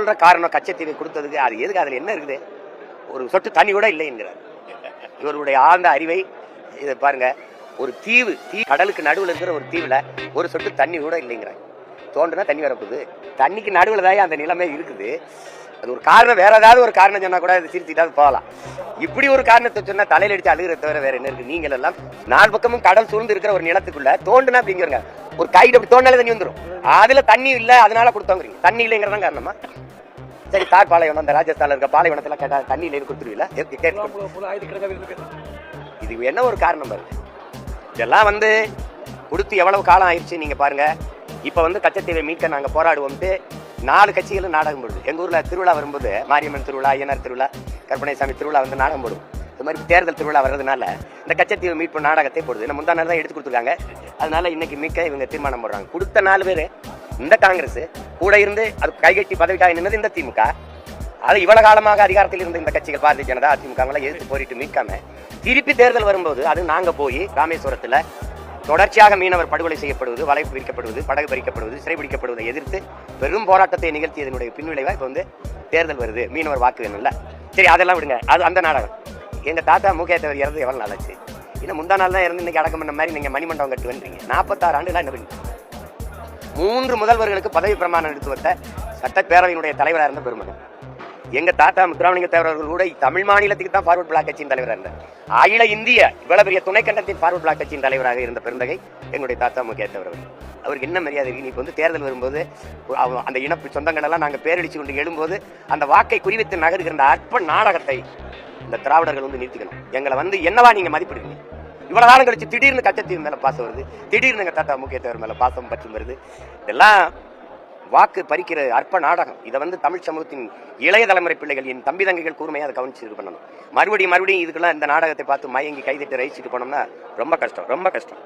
சொல்ற காரணம் கச்சத்தீவை கொடுத்ததுக்கு அது எதுக்கு, அதுல என்ன இருக்குது, ஒரு சொட்டு தண்ணி கூட இல்லை என்கிறார். இவருடைய ஆழ்ந்த அறிவை இதை பாருங்க. ஒரு தீவு, கடலுக்கு நடுவில் இருக்கிற ஒரு தீவுல ஒரு சொட்டு தண்ணி கூட இல்லைங்கிறாங்க. தோண்டுனா தண்ணி வரப்போகுது, தண்ணிக்கு நடுவில் தான் அந்த நிலைமை இருக்குது. அது ஒரு காரணம், வேற ஏதாவது ஒரு காரணம் சொன்னா கூட அதை சிரிச்சுட்டாவது போகலாம். இப்படி ஒரு காரணத்தை சொன்னா தலையில அடிச்சு அழுகிறத தவிர வேற என்ன இருக்கு? நீங்கள் எல்லாம் 4 பக்கமும் கடல் சூழ்ந்து இருக்கிற ஒரு நிலத்துக்குள்ள தோண்டுனா அப்படிங்கிறங்க, ஒரு கைடு அப்படி தோண்டாலே தண்ணி வந்துடும். அதுல தண்ணி இல்ல, அதனால கொடுத்தோங்கிறீங்க. தண்ணி இல்லைங்கிறதான் காரணமா? சரி, தார் பாலைவனம், அந்த ராஜஸ்தான்ல இருக்க பாலைவனத்துல கேட்டா தண்ணி இல்லைன்னு கொடுத்துருவீங்களா? இது என்ன ஒரு காரணம் பாருங்க. இதெல்லாம் கொடுத்து எவ்வளவு காலம் ஆயிடுச்சு நீங்க பாருங்க. இப்ப கச்சத்தீவை மீட்க நாங்க போராடுவோம்ட்டு 4 கட்சிகளும் நாடகம் போடுது. எங்க ஊர்ல திருவிழா வரும்போது, மாரியம்மன் திருவிழா, ஐயனார் திருவிழா, கற்பனைசாமி திருவிழா நாடகம் போடும். இது மாதிரி தேர்தல் திருவிழா வர்றதுனால இந்த கச்சத்தீவு மீட்பு நாடகத்தை போடுது. நம்ம முந்தா நாள் தான் எடுத்து கொடுத்துருக்காங்க. அதனால இன்னைக்கு மீட்க இவங்க தீர்மானம் போடுறாங்க. கொடுத்த 4 பேரு இந்த காங்கிரஸ் கூட இருந்து அது கைகட்டி பதவிக்காக நின்னது இந்த திமுக. அது இவ்வளவு காலமாக அதிகாரத்தில் இருந்த இந்த கட்சிகள், பாரதிய ஜனதா, அதிமுக எதிர்த்து போரிட்டு மீட்காம திருப்பி தேர்தல் வரும்போது அது நாங்க போய் ராமேஸ்வரத்துல தொடர்ச்சியாக மீனவர் படுகொலை செய்யப்படுவது, வலைப்பு விரிக்கப்படுவது, படகு பறிக்கப்படுவது, சிறைபிடிக்கப்படுவதை எதிர்த்து பெரும் போராட்டத்தை நிகழ்த்தியதனுடைய பின்விளைவா இப்ப தேர்தல் வருது. மீனவர் வாக்கு வேணும்ல, சரி அதெல்லாம் விடுங்க. அது அந்த நாடகம். எங்க தாத்தா முகேத்தவர் இறந்து எவ்வளவு நாள் ஆச்சு? இன்னும் முந்தா நாள் தான் இறந்து இன்னைக்கு அடக்கம் பண்ண மாதிரி நீங்க மணிமண்டபம் கட்டு வந்தீங்க. 46 ஆண்டுகளா என்ன பண்ணீங்க? 3 முதல்வர்களுக்கு பதவி பிரமாணம் எடுத்து வந்த சட்டப்பேரவையினுடைய தலைவராக இருந்த பெருமகன் எங்க தாத்தா முத்துராமலிங்க தேவர்கள் கூட தமிழ் மாநிலத்துக்கு தான் ஃபார்வர்ட் பிளாக் கட்சியின் தலைவராக இருந்தார். அகில இந்திய இவ்வளவு பெரிய துணைக்கண்டத்தின் ஃபார்வர்ட் பிளாக் கட்சியின் தலைவராக இருந்த பெருந்தகை எங்களுடைய தாத்தா முகேத்தவர். அவருக்கு என்ன மரியாதை இருக்கு? இப்ப தேர்தல் வரும்போது அந்த இனப்பு சொந்தங்கள் எல்லாம் நாங்க பேரடிச்சு கொண்டு எழும்போது அந்த வாக்கை குறிவித்து நகருகிற அந்த அற்ப நாடகத்தை இந்த திராவிடர்கள் நிறுத்திக்கணும். எங்களை என்னவா நீங்க மதிப்பிடுவீங்க? இவ்வளவு காலம் கழிச்சு திடீர்னு கச்சத்தீவு மேல பாசம் வருது, திடீர்னு எங்க தாத்தா முகேத்தவர் மேல பாசம் பற்றி வருது. இதெல்லாம் வாக்கு பறிக்கிற அற்ப நாடகம். இதை தமிழ் சமூகத்தின் இளைய தலைமுறை பிள்ளைகள், என் தம்பி தங்கைகள் கூர்மையா அதை கவனிச்சு இது பண்ணணும். மறுபடியும் இதுக்கெல்லாம் இந்த நாடகத்தை பார்த்து மயங்கி கைதிட்டு ரசிச்சுட்டு போனோம்னா ரொம்ப கஷ்டம், ரொம்ப கஷ்டம்.